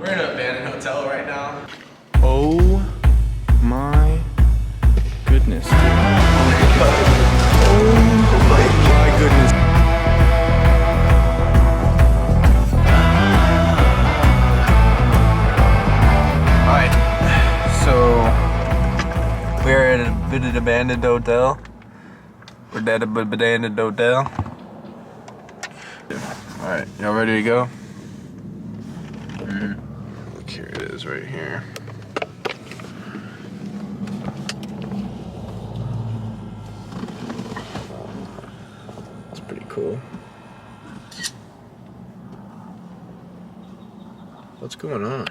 We're in an abandoned hotel right now. Oh my goodness. Oh my goodness. Alright, so we're at a bit of abandoned hotel. We're at a bit of abandoned hotel. Alright, y'all ready to go? Look, here it is right here. It's pretty cool. What's going on?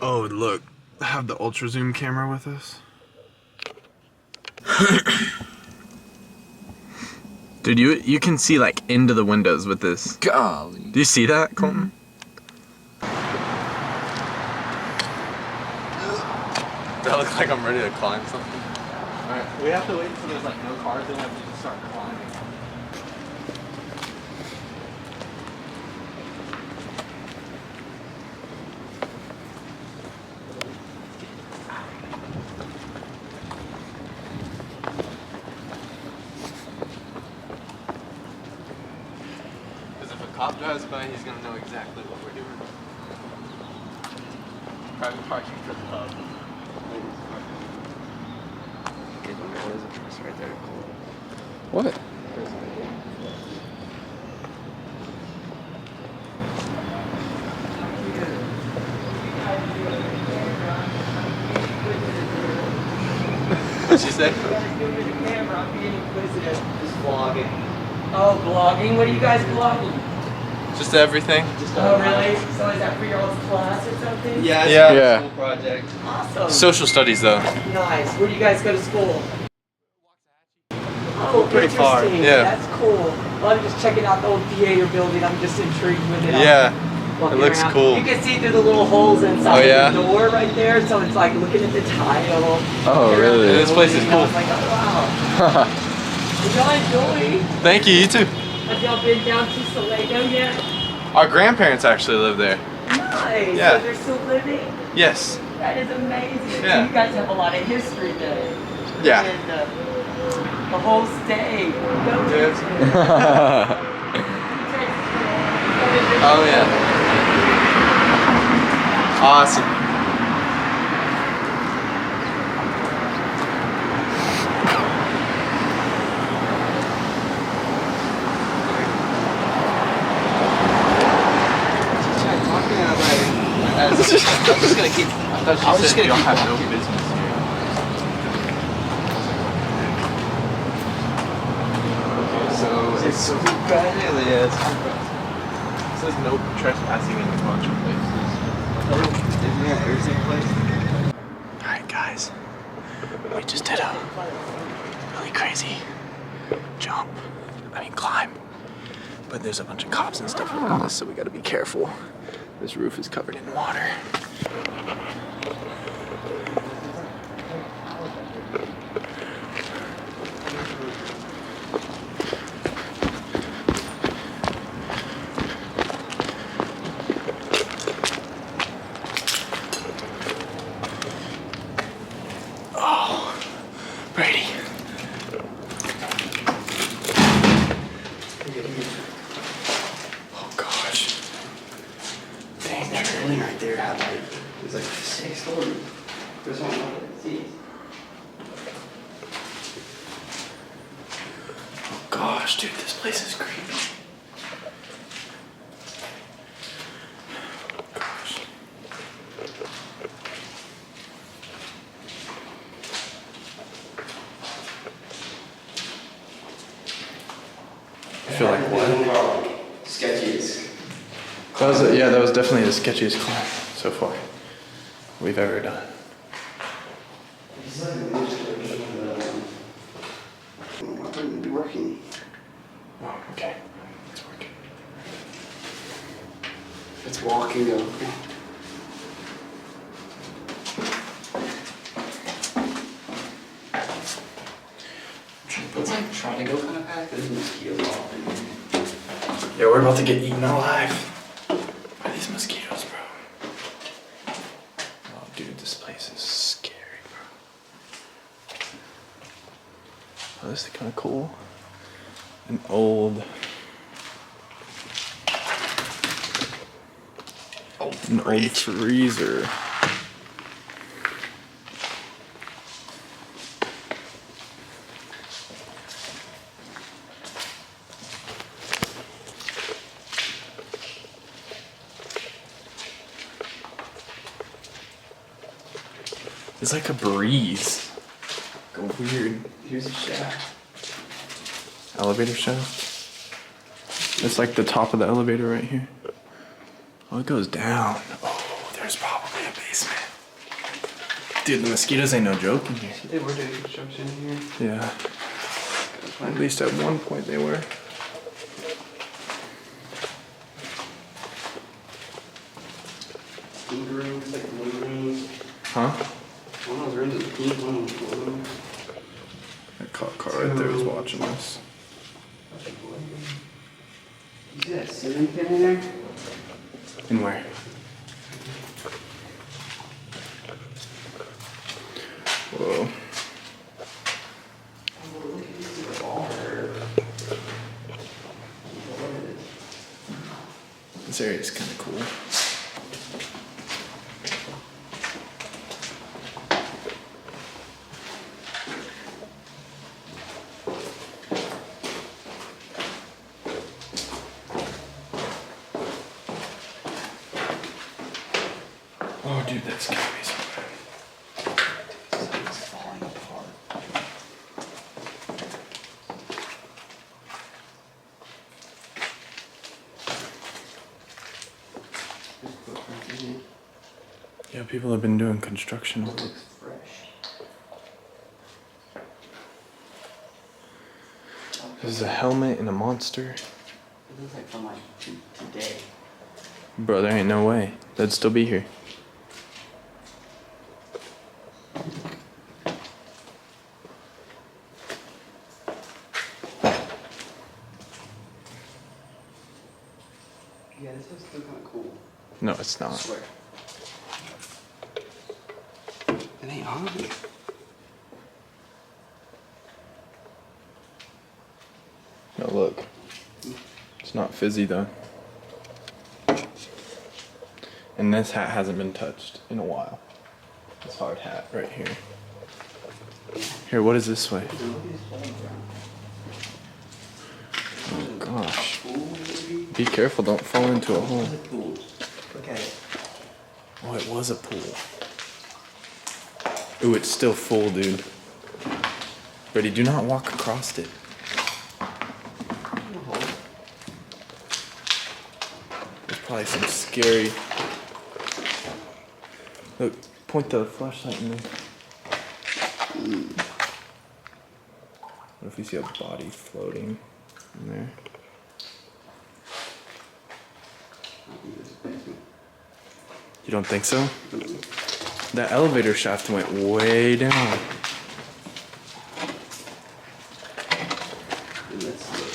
Oh, look, I have the ultra zoom camera with us. Dude, you can see like into the windows with this. Golly. Do you see that, Colton? Do I look like I'm ready to climb something? Alright, we have to wait until there's like no cars, then we have to just start climbing. Because if a cop drives by, he's gonna know exactly what we're doing. Private parking for the pub. Right there. What? What'd she say? Just vlogging. Oh, vlogging? What are you guys vlogging? Just everything. Oh, really? So is that for your old class or something? Yeah, Yeah. a school project. Awesome. Social studies though. Nice. Where do you guys go to school? Oh, Pretty far, interesting. yeah. That's cool. Well, I'm just checking out the old theater building. I'm just intrigued with it. Yeah, Walking it looks around. cool. You can see through the little holes inside Oh, yeah? the door right there, so it's like looking at the tile. Oh, really? This place is I cool. was like, oh, wow. Did y'all enjoy? Thank you, you too. Have y'all been down to Salego yet? Our grandparents actually live there. Nice. Yeah. So they're still living? Yes. That is amazing. Yeah. So you guys have a lot of history there. Yeah. And the whole state. Oh yeah. Awesome. I was just gonna keep. I was just gonna have no business here. So it's gradually, yeah, it says no trespassing in a bunch of places. Isn't that every place? Alright guys, we just did a really crazy jump, climb. But there's a bunch of cops and stuff around us, so we gotta be careful. This roof is covered in water. Oh, Brady. Oh gosh. That building right there had like, it was like 6 stories. There's one over there. See? Oh gosh, dude, this place is creepy. Oh gosh. I feel like what? Sketchiest. That was that was definitely the sketchiest climb so far we've ever done. It's like an illustration of the, why wouldn't it be working? Oh, okay. It's working. It's walking though. It's like trying to go kind of fast. There's mosquitoes all in here. Yeah, we're about to get eaten alive by these mosquitoes, bro. this is kind of cool. An old freezer. It's like a breeze. Go weird. Here's a shaft. Elevator shaft. It's like the top of the elevator right here. Oh, it goes down. Oh, there's probably a basement. Dude, the mosquitoes ain't no joke in here. They were doing construction in here. Yeah. At least at one point they were. Pink room, it's like blue room. Huh? One of those rooms is pink, one was blue. That cop car right there was watching us. You see that ceiling fan in there? In where? Whoa. Oh, look at this bar. This area is kind of cool. Oh, dude, that's gonna be so bad. It's falling apart. There's footprints in it. Yeah, people have been doing construction. It looks fresh. This is a helmet and a monster. It looks like from like today. Bro, there ain't no way. That'd still be here. Yeah, this looks still kind of cool. No, it's I not. swear. It ain't on. No, look. It's not fizzy though. And this hat hasn't been touched in a while. This hard hat right here. Here, what is this way? Oh gosh. Be careful, don't fall into a hole. Look at it. Oh, it was a pool. Ooh, it's still full, dude. Brady, do not walk across it. There's probably some scary... Look, point the flashlight in there. What if we see a body floating in there? You don't think so? That elevator shaft went way down. Let's look.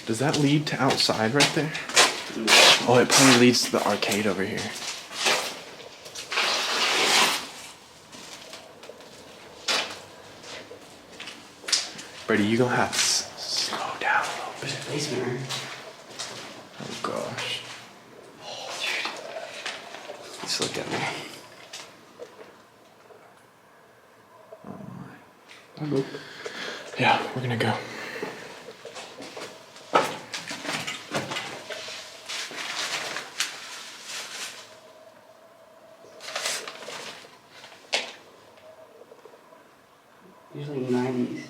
Does that lead to outside right there? Oh, it probably leads to the arcade over here. Brady, you gonna have to slow down a little There's bit. a basement right here. Oh gosh. Oh, dude. Let's look at me. I'll go. Yeah, we're gonna go. Usually 90s.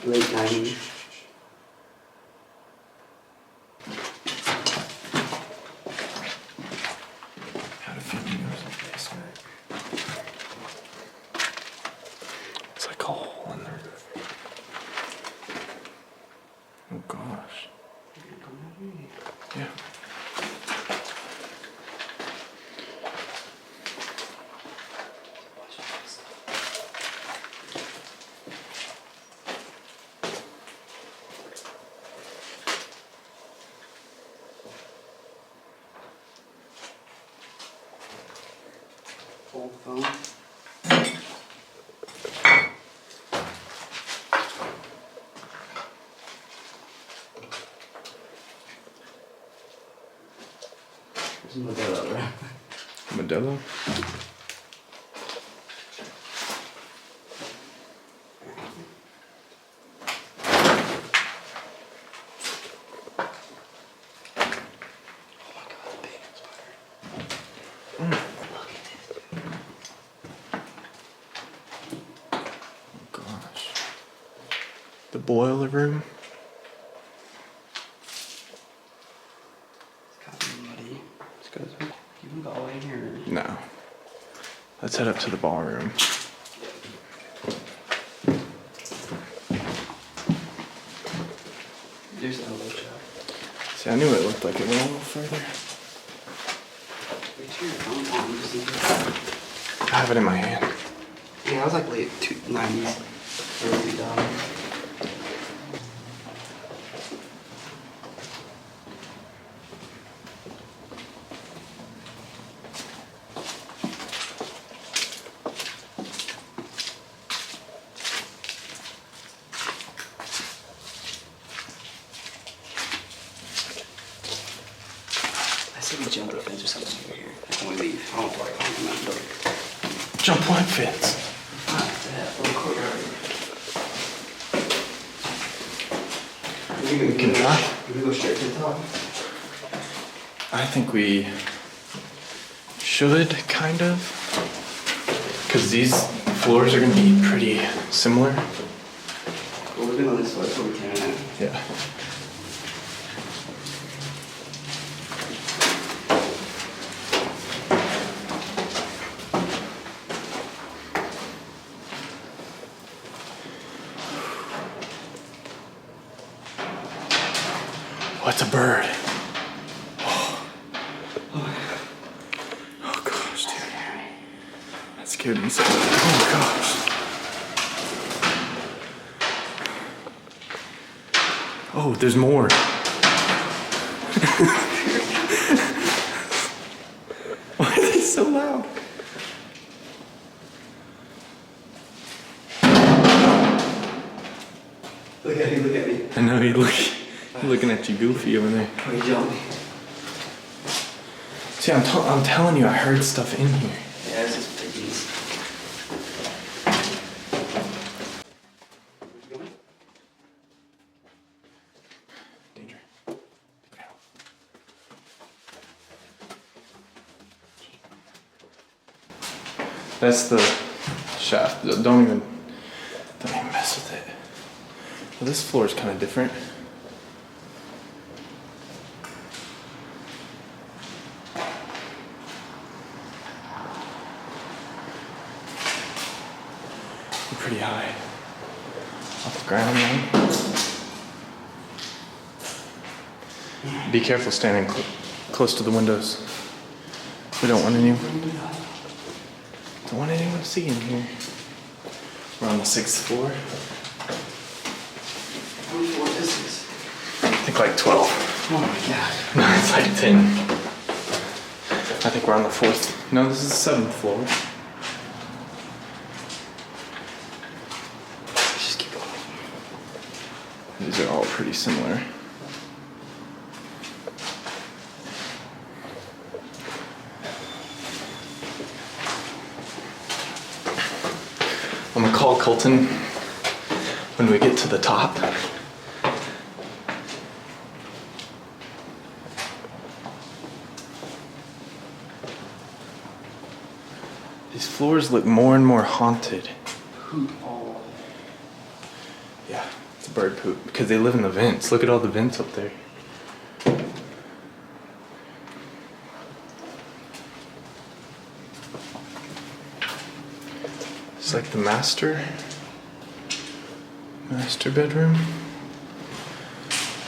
Late 90s. Had a feeling there was a basement. It's like a hole in the roof. Oh gosh. Yeah. Modelo, bro. Modelo? Gosh. The boiler room. It's got to be muddy. Let's go. You can go all the way in here. No. Let's head up to the ballroom. There's the elbow shop. See, I knew it looked like it went a little further. Wait, your phone on. Just need to- I have it in my hand. Yeah, I was like late 90s. Early done. I said we jump the fence or something over here. When we leave, I don't worry. I'm not doing it. Jump what fence? We can try. We go straight to the top. I think we should, kind of. Because these floors are going to be pretty similar. Well, we're gonna this way so we can. Yeah. What's a bird? Oh gosh, dude. That scared me so much. Oh gosh. Oh, there's more. Why are they so loud? Look at me, look at me. I know you're looking at you goofy over there. Wait, jump. See, I'm telling you, I heard stuff in here. Yeah, it's just piggies. Danger. That's the shaft. Don't even mess with it. Well, this floor is kind of different. We're pretty high off the ground, man. Be careful standing close to the windows. We don't want anyone to see in here. We're on the 6th floor. How many floors is this? I think like 12. Oh my god. No, it's like 10. I think we're on the 4th. No, this is the 7th floor. Let's just keep going. These are all pretty similar. I'm gonna call Colton when we get to the top. These floors look more and more haunted. Poop all. Yeah, it's bird poop because they live in the vents. Look at all the vents up there. It's like the master bedroom,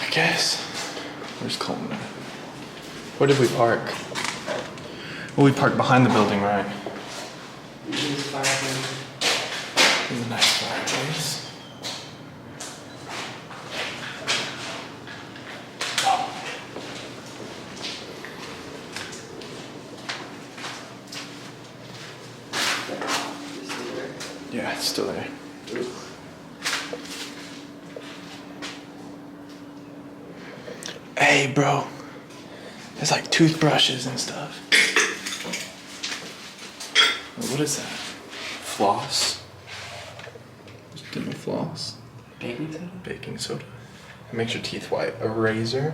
I guess. Where's Colton at? Where did we park? Well, we parked behind the building, right? This fireplace. There's a nice fireplace. Oh. This is there. Yeah, it's still there. Hey, bro. There's like toothbrushes and stuff. What is that? Floss. Just dental floss. Baking soda? Baking soda. It makes your teeth white. A razor.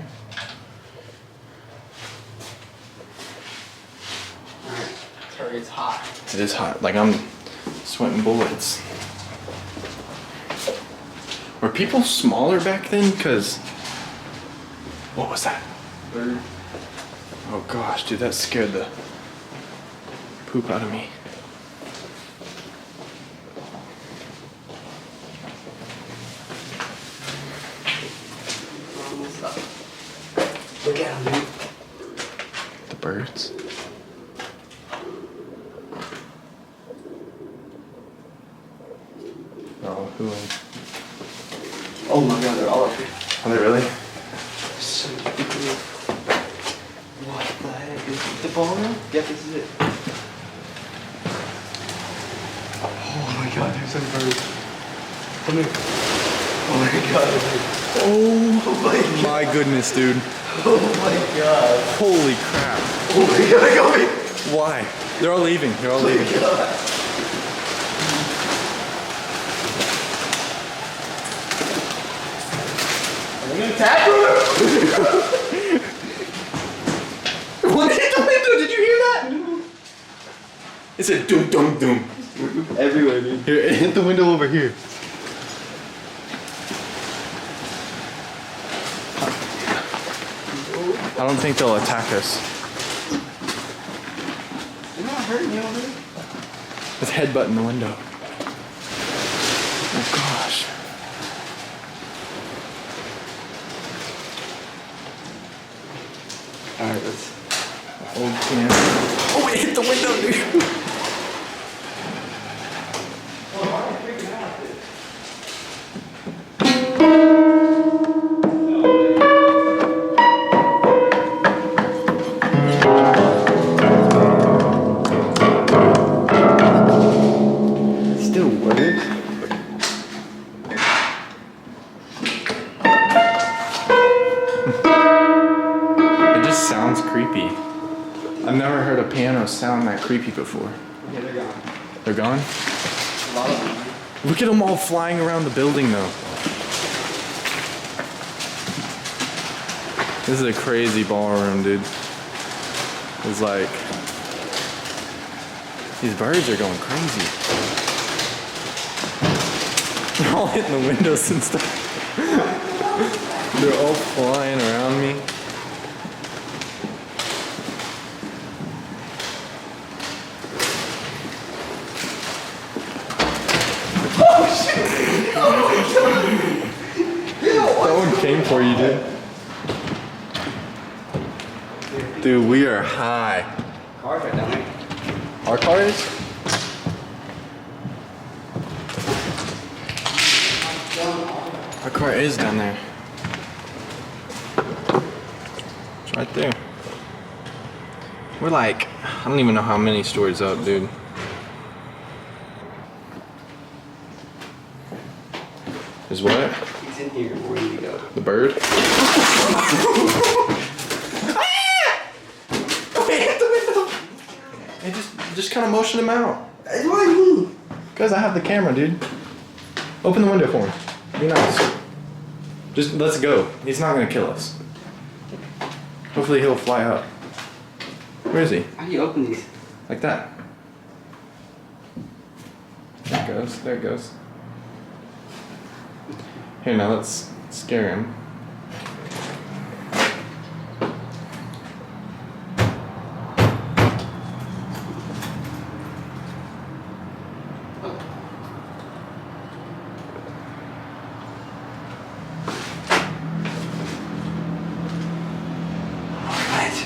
Alright. Sorry, it's hot. It is hot. Like I'm sweating bullets. Were people smaller back then? Cause what was that? Bird. Oh gosh, dude, that scared the poop out of me. Look at him, dude. The birds. Oh, who? Oh my god, they're all up here. Are they really? So cool. What the heck? Is it the ballroom? Yep, this is it. Oh my god, there's some birds. Come here. Oh my god. Oh my god. my goodness, dude. Oh my god. Holy crap. Oh my god, go me. Why? They're all leaving. They're all leaving. Oh my god. Are they gonna attack her? What hit the window? Did you hear that? It said doom doom doom. Everywhere, dude. Here, it hit the window over here. I don't think they'll attack us. They're not hurting you over there. It's headbutting the window. Oh gosh. Alright, let's. Old can. Oh, it hit the window, dude. Still works. It just sounds creepy. I've never heard a piano sound that creepy before. Yeah, they're gone. They're gone? A lot of them. Look at them all flying around the building though. This is a crazy ballroom, dude. It's like, these birds are going crazy. They're all hitting the windows and stuff. They're all flying around me. That one came for you, dude. Dude, we are high. Cars right down there. Our car is? Our car is down there. It's right there. We're like, I don't even know how many stories up, dude. Is what? He's in here. Where did he go? The bird? Hey, just kind of motion him out. What do you mean? Because I have the camera, dude. Open the window for him. Be nice. Just let's go. He's not gonna kill us. Hopefully he'll fly up. Where is he? How do you open these? Like that. There it goes. There it goes. Here, now let's scare him.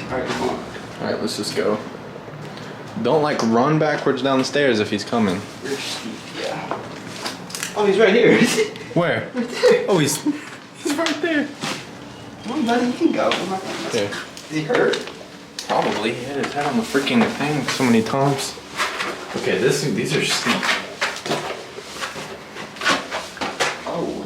Alright, come on. Alright, let's just go. Don't like run backwards down the stairs if he's coming. You're steep, yeah. Oh, he's right here. Where? Right there. Oh, he's right there. Come on, buddy, you can go. I'm not gonna There. Is he hurt? Probably. He hit his head on the freaking thing so many times. Okay, these are steep. Oh.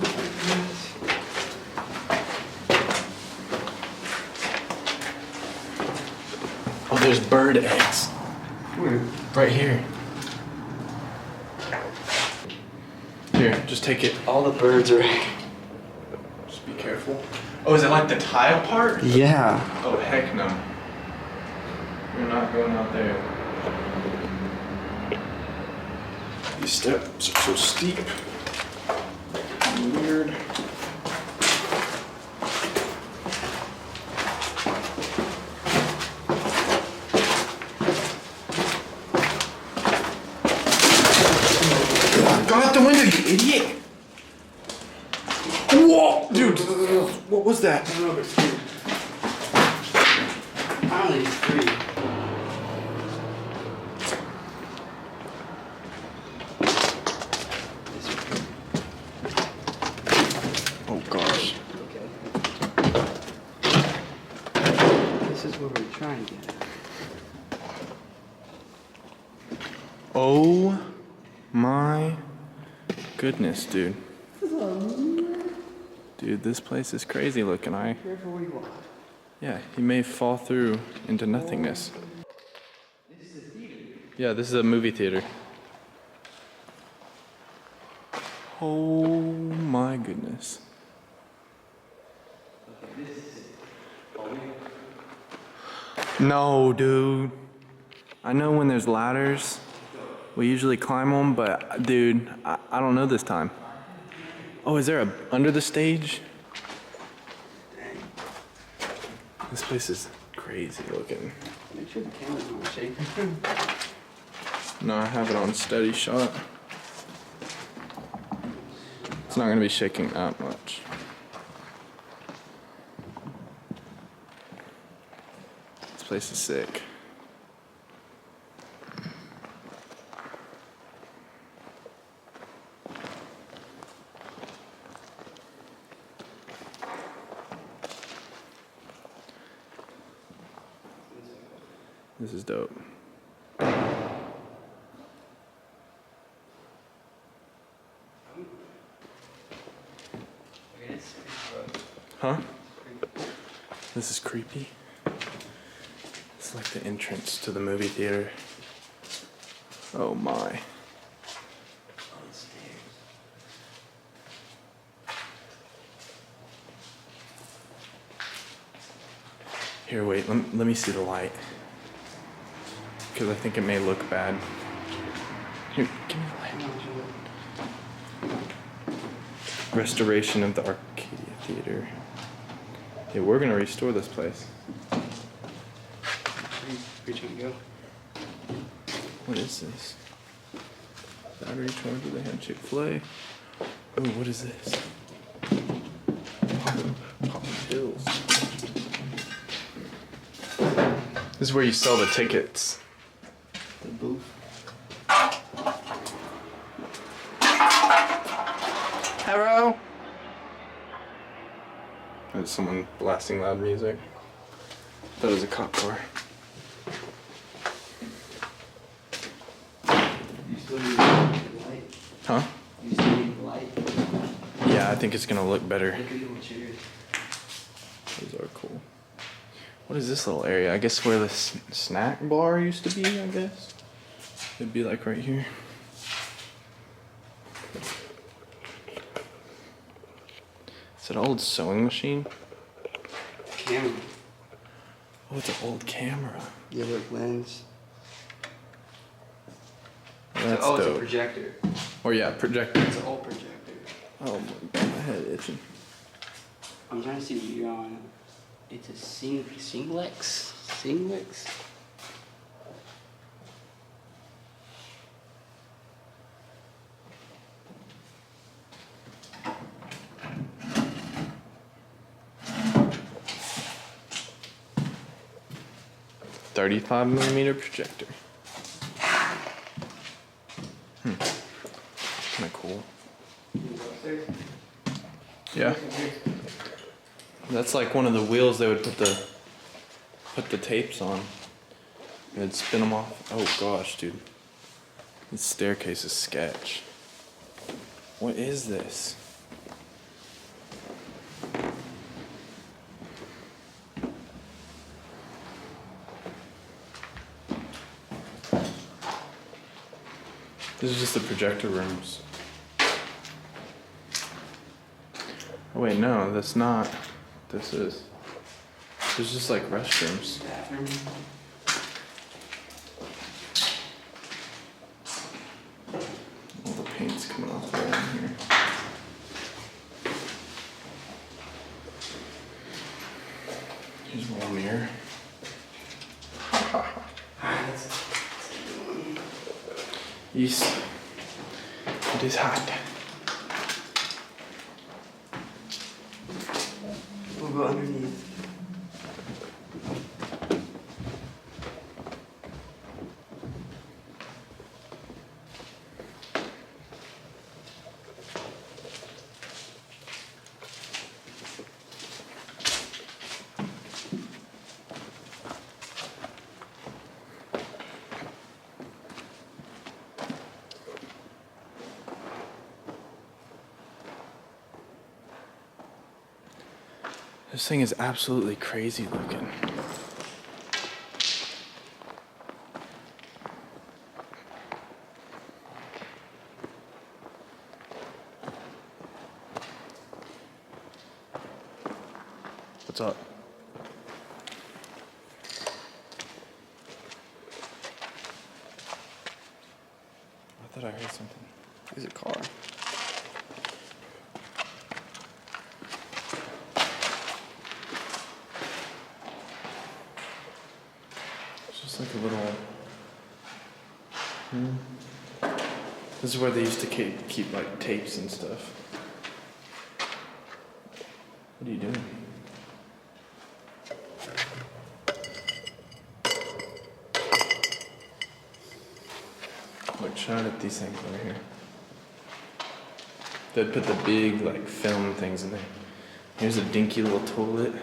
There's bird eggs. Where? Right here. Here, just take it. All the birds are. Just be careful. Oh, is it like the tile part? Yeah. Oh, heck no. You're not going out there. These steps are so steep. Weird. Go out the window, you idiot! Whoa! Dude, what was that? I don't know if it's two. Finally, it's three. Oh gosh. Okay. This is what we're trying to get at. Oh my goodness, dude. Dude, this place is crazy looking. Careful where you walk. Yeah, he may fall through into nothingness. This is a theater. Yeah, this is a movie theater. Oh my goodness. Okay, this is it. No, dude. I know when there's ladders, we usually climb them, but dude, I don't know this time. Oh, is there a under the stage? This place is crazy looking. Make sure the camera's not shaking. No, I have it on steady shot. It's not gonna be shaking that much. This place is sick. This is dope. Huh? This is creepy. It's like the entrance to the movie theater. Oh my. Here, wait, let me see the light. Because I think it may look bad. Here, give me the light. Restoration of the Arcadia Theater. Yeah, we're gonna restore this place. Where you trying to go? What is this? Battery charger, they had Chick-fil-A. Oh, what is this? Poppin' pills. This is where you sell the tickets. The booth. Hello? There's someone blasting loud music. That was a cop car. You still need the light. Huh? You still need the light. Yeah, I think it's gonna look better. Look at the little chairs. Those are cool. What is this little area? I guess where the snack bar used to be, I guess. It'd be like right here. Is it an old sewing machine? Camera. Oh, it's an old camera. Yeah, look, lens. That's oh, it's a dope. projector. Or yeah, projector. It's an old projector. Oh my god, my head itching. I'm trying to see the year on it. It's a Singlex? Singlex? $35mm projector. Kinda cool. Yeah. That's like one of the wheels they would put the tapes on. They'd spin them off. Oh gosh, dude. This staircase is sketch. What is this? This is just the projector rooms. Oh wait, no, that's not. This is. There's just like restrooms. Bathroom. All the paint's coming off there in here. Here's a little mirror. Alright, let's keep going. Yes. It is hot. We'll go underneath. This thing is absolutely crazy looking. What's up? I thought I heard something. There's a car. It's just like a little. This is where they used to keep like tapes and stuff. What are you doing? Look, shine at these things over here. They'd put the big like film things in there. Here's a dinky little toilet.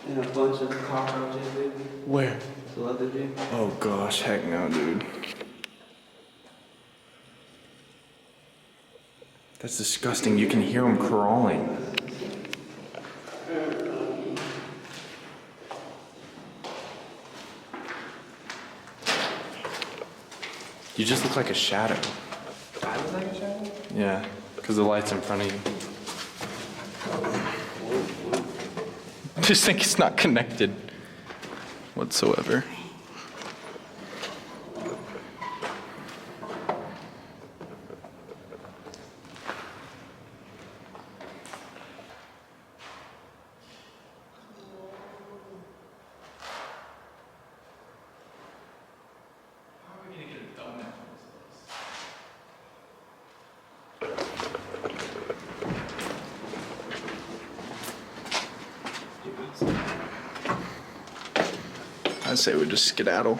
And a bunch of cockroaches, dude. Where? The leather gym. Oh gosh, heck no, dude. That's disgusting. You can hear them crawling. You just look like a shadow. I look like a shadow? Yeah, because the light's in front of you. I just think it's not connected whatsoever. I'd say we just skedaddle.